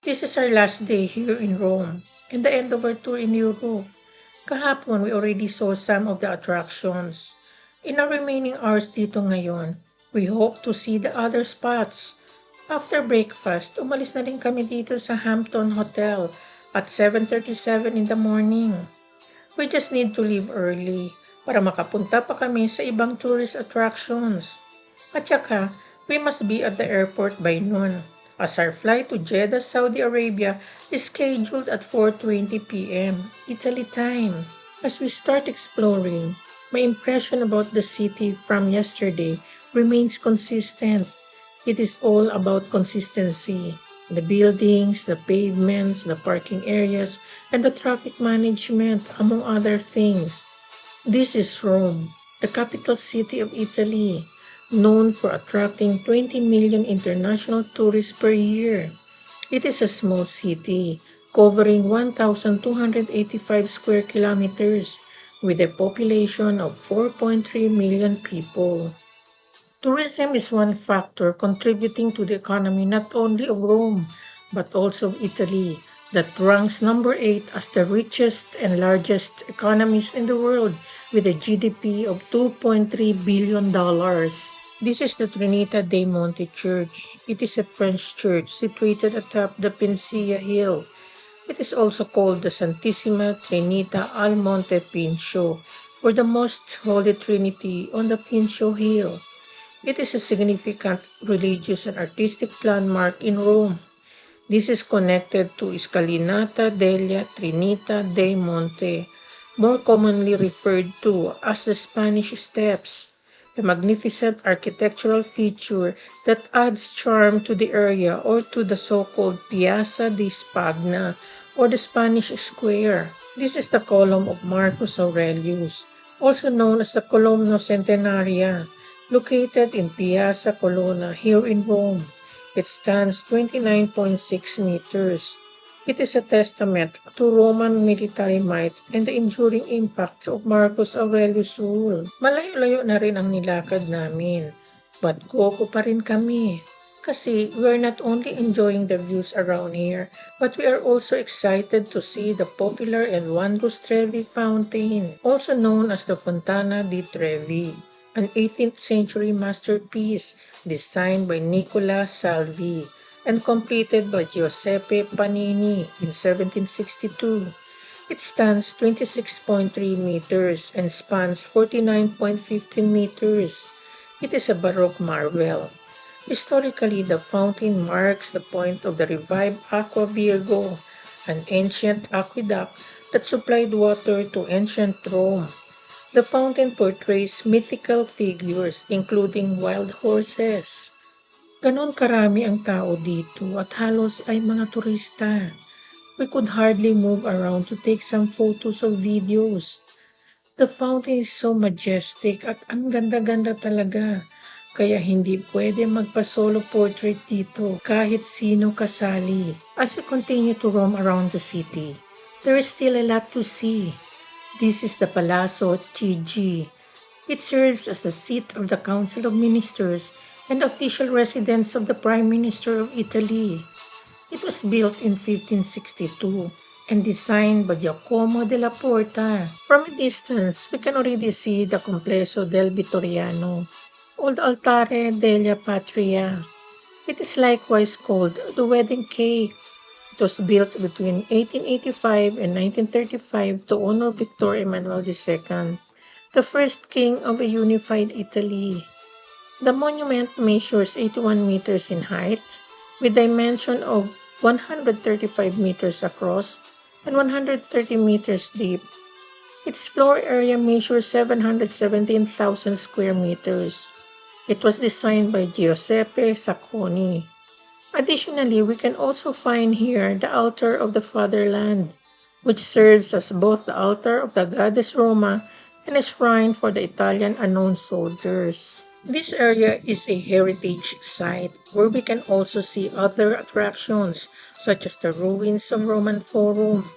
This is our last day here in Rome and the end of our tour in Europe. Kahapon, we already saw some of the attractions. In our remaining hours dito ngayon, we hope to see the other spots. After breakfast, umalis na rin kami dito sa Hampton Hotel at 7:37 in the morning. We just need to leave early para makapunta pa kami sa ibang tourist attractions. At saka, we must be at the airport by noon as our flight to Jeddah, Saudi Arabia is scheduled at 4:20 p.m. Italy time. As we start exploring, my impression about the city from yesterday remains consistent. It is all about consistency. The buildings, the pavements, the parking areas, and the traffic management, among other things. This is Rome, the capital city of Italy, known for attracting 20 million international tourists per year. It is a small city, covering 1,285 square kilometers, with a population of 4.3 million people. Tourism is one factor contributing to the economy not only of Rome, but also of Italy, that ranks number 8 as the richest and largest economies in the world with a GDP of $2.3 billion. This is the Trinita dei Monti Church. It is a French church situated atop the Pinsia Hill. It is also called the Santissima Trinita al Monte Pincio, or the Most Holy Trinity on the Pincio Hill. It is a significant religious and artistic landmark in Rome. This is connected to Scalinata della Trinita dei Monte, more commonly referred to as the Spanish Steps, a magnificent architectural feature that adds charm to the area, or to the so-called Piazza di Spagna, or the Spanish Square. This is the column of Marcus Aurelius, also known as the Columna Centenaria, located in Piazza Colonna here in Rome. It stands 29.6 meters. It is a testament to Roman military might and the enduring impact of Marcus Aurelius' rule. Malayo-layo na rin ang nilakad namin, but go pa rin kami. Kasi we are not only enjoying the views around here, but we are also excited to see the popular and wondrous Trevi Fountain, also known as the Fontana di Trevi, an 18th century masterpiece designed by Nicola Salvi and completed by Giuseppe Panini in 1762. It stands 26.3 meters and spans 49.15 meters. It is a Baroque marvel. Historically, the fountain marks the point of the revived Aqua Virgo, an ancient aqueduct that supplied water to ancient Rome. The fountain portrays mythical figures including wild horses. Ganon karami ang tao dito at halos ay mga turista. We could hardly move around to take some photos or videos. The fountain is so majestic at ang ganda-ganda talaga. Kaya hindi pwede magpa-solo portrait dito kahit sino kasali. As we continue to roam around the city, there is still a lot to see. This is the Palazzo Chigi. It serves as the seat of the Council of Ministers and official residence of the Prime Minister of Italy. It was built in 1562 and designed by Giacomo della Porta. From a distance, we can already see the Complesso del Vittoriano, Old Altare della Patria. It is likewise called the Wedding Cake. It was built between 1885 and 1935 to honor Victor Emmanuel II, the first king of a unified Italy. The monument measures 81 meters in height, with dimension of 135 meters across and 130 meters deep. Its floor area measures 717,000 square meters. It was designed by Giuseppe Sacconi. Additionally, we can also find here the altar of the fatherland, which serves as both the altar of the goddess Roma and a shrine for the Italian unknown soldiers. This area is a heritage site where we can also see other attractions such as the ruins of Roman Forum,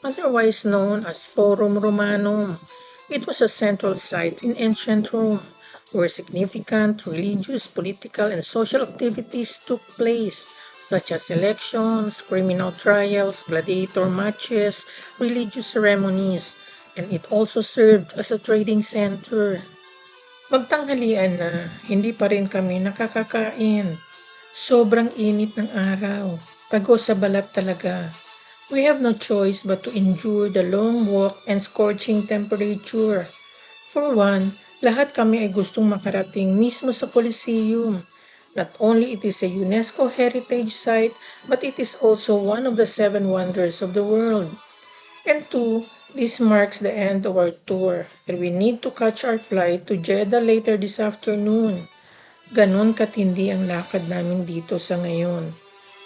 otherwise known as Forum Romanum. It was a central site in ancient Rome where significant religious, political, and social activities took place such as elections, criminal trials, gladiator matches, religious ceremonies, and it also served as a trading center. Magtanghalian na, hindi pa rin kami nakakakain. Sobrang init ng araw. Tago sa balat talaga. We have no choice but to endure the long walk and scorching temperature. For one, lahat kami ay gustong makarating mismo sa Coliseum. Not only it is a UNESCO heritage site, but it is also one of the 7 wonders of the world. And two, this marks the end of our tour, and we need to catch our flight to Jeddah later this afternoon. Ganon katindi ang lakad namin dito sa ngayon.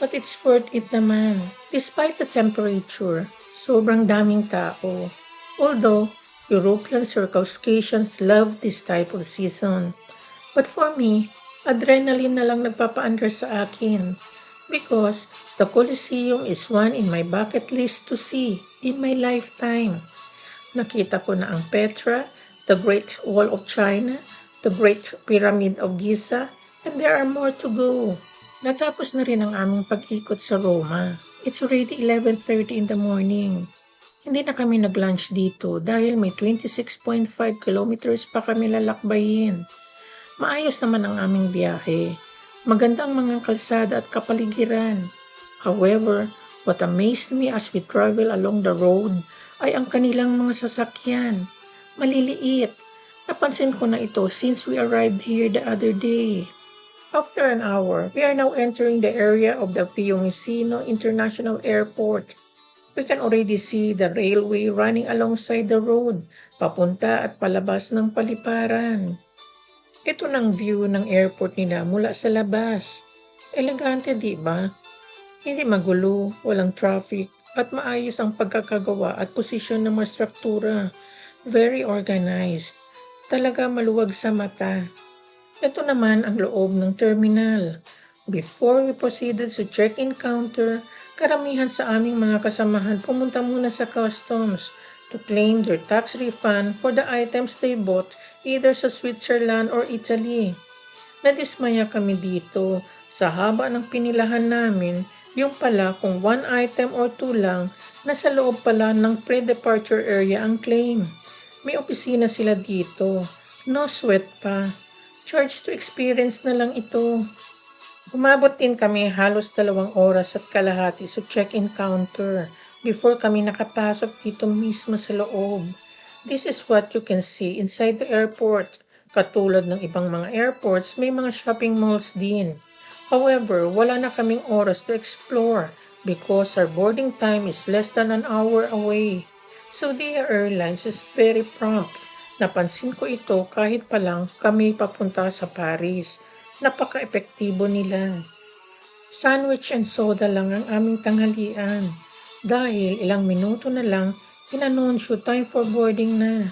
But it's worth it naman. Despite the temperature, sobrang daming tao. Although, Europeans or Caucasians love this type of season. But for me, adrenaline na lang nagpapaandar sa akin. Because the Colosseum is one in my bucket list to see in my lifetime. Nakita ko na ang Petra, the Great Wall of China, the Great Pyramid of Giza, and there are more to go. Natapos na rin ang aming pag-ikot sa Roma. It's already 11:30 in the morning. Hindi na kami nag-lunch dito dahil may 26.5 kilometers pa kami lalakbayin. Maayos naman ang aming biyahe. Maganda ang mga kalsada at kapaligiran. However, what amazed me as we travel along the road ay ang kanilang mga sasakyan. Maliliit. Napansin ko na ito since we arrived here the other day. After an hour, we are now entering the area of the Fiumicino International Airport. We can already see the railway running alongside the road, papunta at palabas ng paliparan. Ito ng view ng airport nila mula sa labas. Elegante, di ba? Hindi magulo, walang traffic, at maayos ang pagkakagawa at posisyon ng mga struktura. Very organized. Talaga maluwag sa mata. Ito naman ang loob ng terminal. Before we proceeded sa check-in counter, karamihan sa aming mga kasamahan pumunta muna sa customs to claim their tax refund for the items they bought either sa Switzerland or Italy. Nadismaya kami dito sa haba ng pinilahan namin, yung pala kung 1 item or 2 lang, nasa loob pala ng pre-departure area ang claim. May opisina sila dito. No sweat pa. Charge to experience na lang ito. Umabot din kami halos 2 oras at kalahati sa check-in counter before kami nakapasok dito mismo sa loob. This is what you can see inside the airport. Katulad ng ibang mga airports, may mga shopping malls din. However, wala na kaming oras to explore because our boarding time is less than an hour away. Saudia Airlines is very prompt. Napansin ko ito kahit pa lang kami papunta sa Paris. Napaka-epektibo nila. Sandwich and soda lang ang aming tanghalian. Dahil ilang minuto na lang, inanunsyo time for boarding na.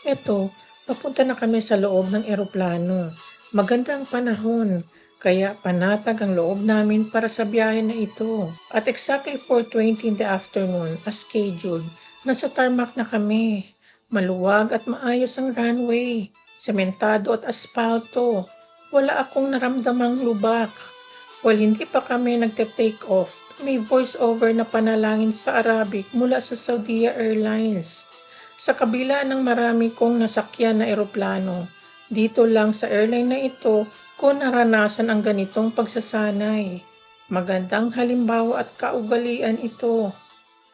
Eto, papunta na kami sa loob ng eroplano. Maganda ang panahon, kaya panatag ang loob namin para sa biyahe na ito. At exactly 4:20 in the afternoon, as scheduled, nasa tarmac na kami. Maluwag at maayos ang runway, sementado at aspalto. Wala akong naramdamang lubak. While hindi pa kami nagte-take off, may voice-over na panalangin sa Arabic mula sa Saudia Airlines. Sa kabila ng marami kong nasakyan na eroplano, dito lang sa airline na ito ko naranasan ang ganitong pagsasanay. Magandang halimbawa at kaugalian ito.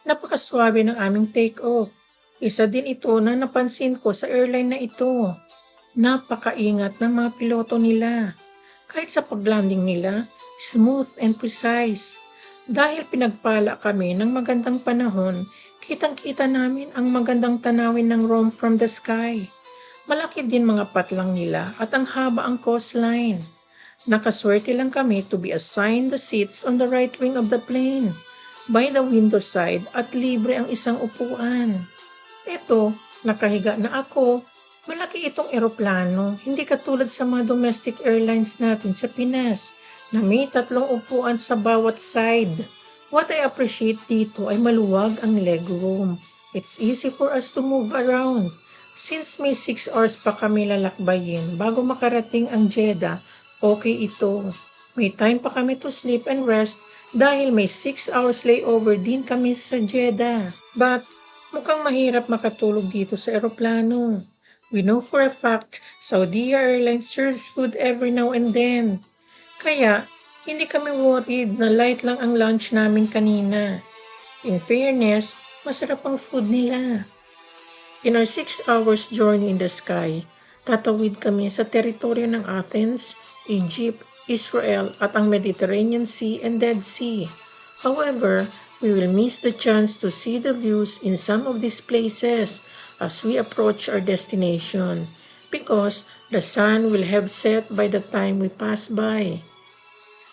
Napakaswabe ng aming take-off. Isa din ito na napansin ko sa airline na ito. Napakaingat ng mga piloto nila. Kahit sa paglanding nila, smooth and precise. Dahil pinagpala kami ng magandang panahon, kitang-kita namin ang magandang tanawin ng Rome from the sky. Malaki din mga patlang nila at ang haba ang coastline. Nakaswerte lang kami to be assigned the seats on the right wing of the plane, by the window side at libre ang isang upuan. Ito, nakahiga na ako. Malaki itong eroplano, hindi katulad sa mga domestic airlines natin sa Pinas, na may 3 upuan sa bawat side. What I appreciate dito ay maluwag ang legroom. It's easy for us to move around. Since may 6 hours pa kami lalakbayin bago makarating ang Jeddah, okay ito. May time pa kami to sleep and rest dahil may 6 hours layover din kami sa Jeddah. But mukhang mahirap makatulog dito sa eroplano. We know for a fact Saudi Airlines serves food every now and then. Kaya hindi kami worried na light lang ang lunch namin kanina. In fairness, masarap ang food nila. In our 6 hours journey in the sky, tatawid kami sa teritoryo ng Athens, Egypt, Israel at ang Mediterranean Sea and Dead Sea. However, we will miss the chance to see the views in some of these places as we approach our destination because the sun will have set by the time we pass by.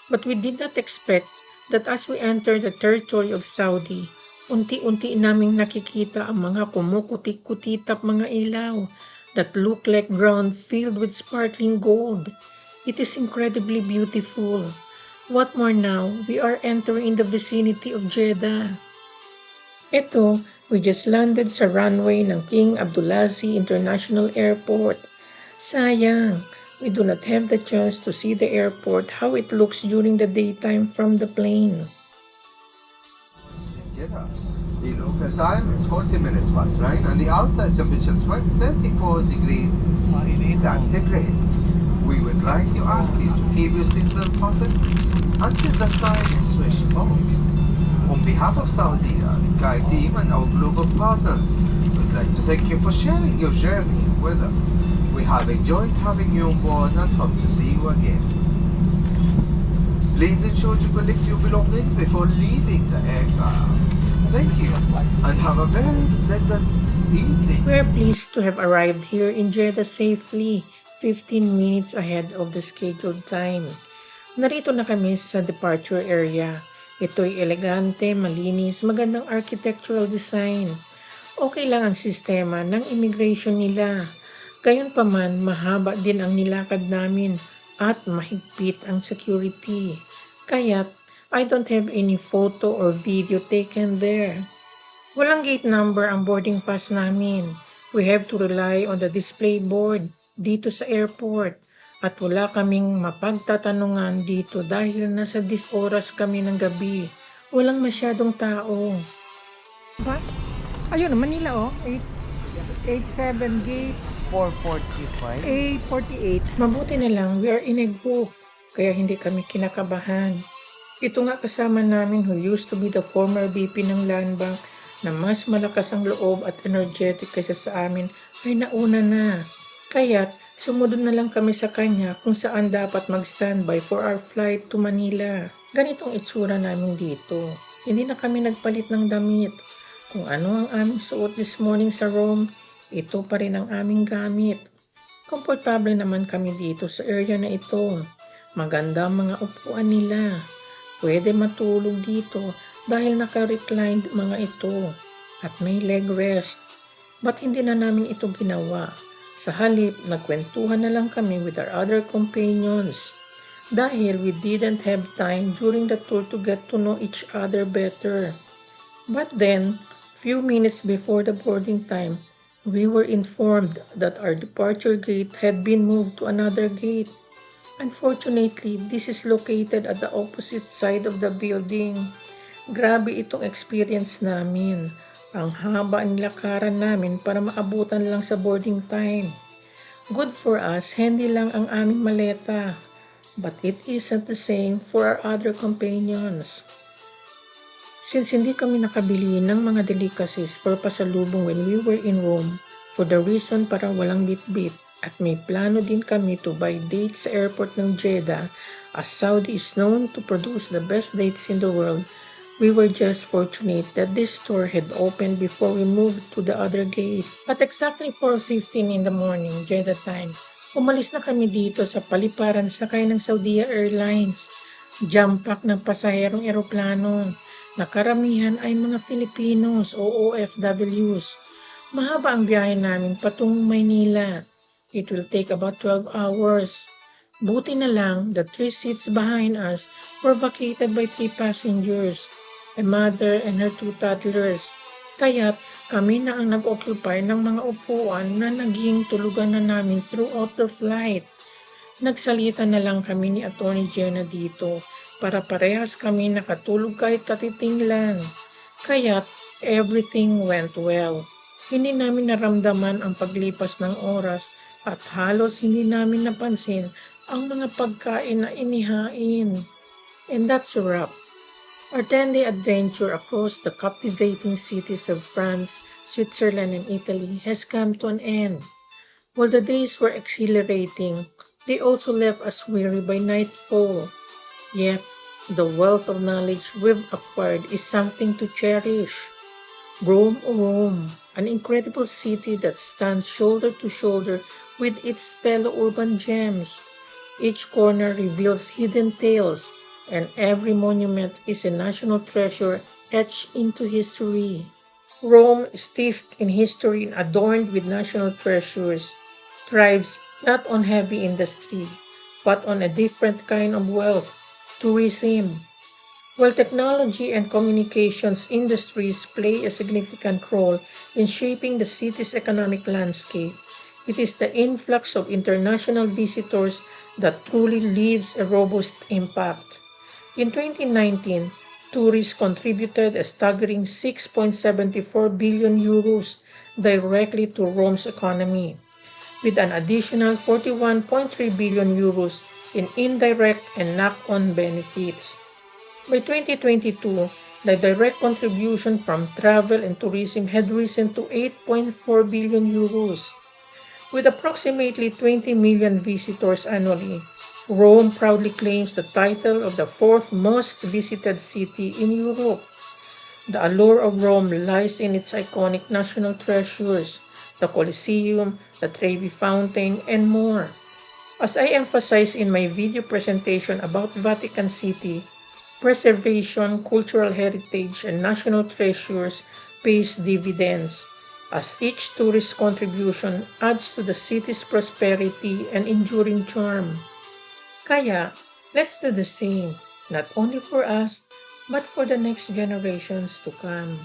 But we did not expect that as we enter the territory of Saudi, unti-unti naming nakikita ang mga kumukutik-kutitap mga ilaw that look like ground filled with sparkling gold. It is incredibly beautiful. What more now, we are entering the vicinity of Jeddah. Ito, we just landed sa runway ng King Abdulaziz International Airport. Sayang, we do not have the chance to see the airport how it looks during the daytime from the plane. Jeddah. The local time is 40 minutes past 9 and the outside temperature is 34 degrees centigrade. We would like to ask you to keep your seatbelt fastened until the sign is switched on. On behalf of Saudi Sky Team and our global partners, we'd like to thank you for sharing your journey with us. We have enjoyed having you on board and hope to see you again. Please ensure to collect your belongings before leaving the aircraft. Thank you and have a very pleasant evening. We are pleased to have arrived here in Jeddah safely, 15 minutes ahead of the scheduled time. Narito na kami sa departure area. Ito'y elegante, malinis, magandang architectural design. Okay lang ang sistema ng immigration nila. Gayunpaman, mahaba din ang nilakad namin at mahigpit ang security. Kaya't I don't have any photo or video taken there. Walang gate number ang boarding pass namin. We have to rely on the display board dito sa airport at wala kaming mapagtatanungan dito dahil nasa 10 oras kami ng gabi. Walang masyadong tao. Ba? Ayun, Manila 87 gate 445. 848. Mabuti na lang, we are in a group, kaya hindi kami kinakabahan. Ito nga kasama namin who used to be the former VP ng Land Bank na mas malakas ang loob at energetic kaysa sa amin ay nauna na. Kaya't sumunod na lang kami sa kanya kung saan dapat mag-standby for our flight to Manila. Ganitong itsura namin dito. Hindi na kami nagpalit ng damit. Kung ano ang aming suot this morning sa Rome, ito pa rin ang aming gamit. Komportable naman kami dito sa area na ito. Maganda ang mga upuan nila. Pwede matulog dito dahil naka-reclined mga ito at may leg rest. Ba't hindi na namin ito ginawa? Sa halip, nagkwentuhan na lang kami with our other companions dahil we didn't have time during the tour to get to know each other better. But then, few minutes before the boarding time, we were informed that our departure gate had been moved to another gate. Unfortunately, this is located at the opposite side of the building. Grabe itong experience namin. Ang haba ang lakaran namin para maabutan lang sa boarding time. Good for us, handy lang ang aming maleta. But it isn't the same for our other companions. Since hindi kami nakabili ng mga delicacies for pasalubong when we were in Rome, for the reason para walang bit-bit, at may plano din kami to buy dates sa airport ng Jeddah as Saudi is known to produce the best dates in the world. We were just fortunate that this store had opened before we moved to the other gate. At exactly 4:15 in the morning, Jeddah time, umalis na kami dito sa paliparan sakay ng Saudi Airlines. Jam-pack ng pasaherong eroplano. Nakaramihan ay mga Filipinos o OFWs. Mahaba ang biyahe namin patungong Maynila. It will take about 12 hours. Buti na lang, the 3 seats behind us were vacated by 3 passengers, a mother and her 2 toddlers. Kaya't kami na ang nag-occupy ng mga upuan na naging tulugan na namin throughout the flight. Nagsalita na lang kami ni Atty. Jenna dito para parehas kami nakatulog kahit katiting lang. Kaya't everything went well. Hindi namin naramdaman ang paglipas ng oras at halos hindi namin napansin ang mga pagkain na inihain. And that's a wrap. Our 10-day adventure across the captivating cities of France, Switzerland, and Italy has come to an end. While the days were exhilarating, they also left us weary by nightfall. Yet, the wealth of knowledge we've acquired is something to cherish. Rome, oh Rome, an incredible city that stands shoulder to shoulder with its fellow urban gems. Each corner reveals hidden tales, and every monument is a national treasure etched into history. Rome, steeped in history and adorned with national treasures, thrives not on heavy industry, but on a different kind of wealth, tourism. While technology and communications industries play a significant role in shaping the city's economic landscape, it is the influx of international visitors that truly leaves a robust impact. In 2019, tourists contributed a staggering 6.74 billion euros directly to Rome's economy, with an additional 41.3 billion euros in indirect and knock-on benefits. By 2022, the direct contribution from travel and tourism had risen to 8.4 billion euros. With approximately 20 million visitors annually, Rome proudly claims the title of the fourth most visited city in Europe. The allure of Rome lies in its iconic national treasures, the Colosseum, the Trevi Fountain, and more. As I emphasized in my video presentation about Vatican City, preservation, cultural heritage, and national treasures pays dividends, as each tourist contribution adds to the city's prosperity and enduring charm. Kaya, let's do the same, not only for us, but for the next generations to come.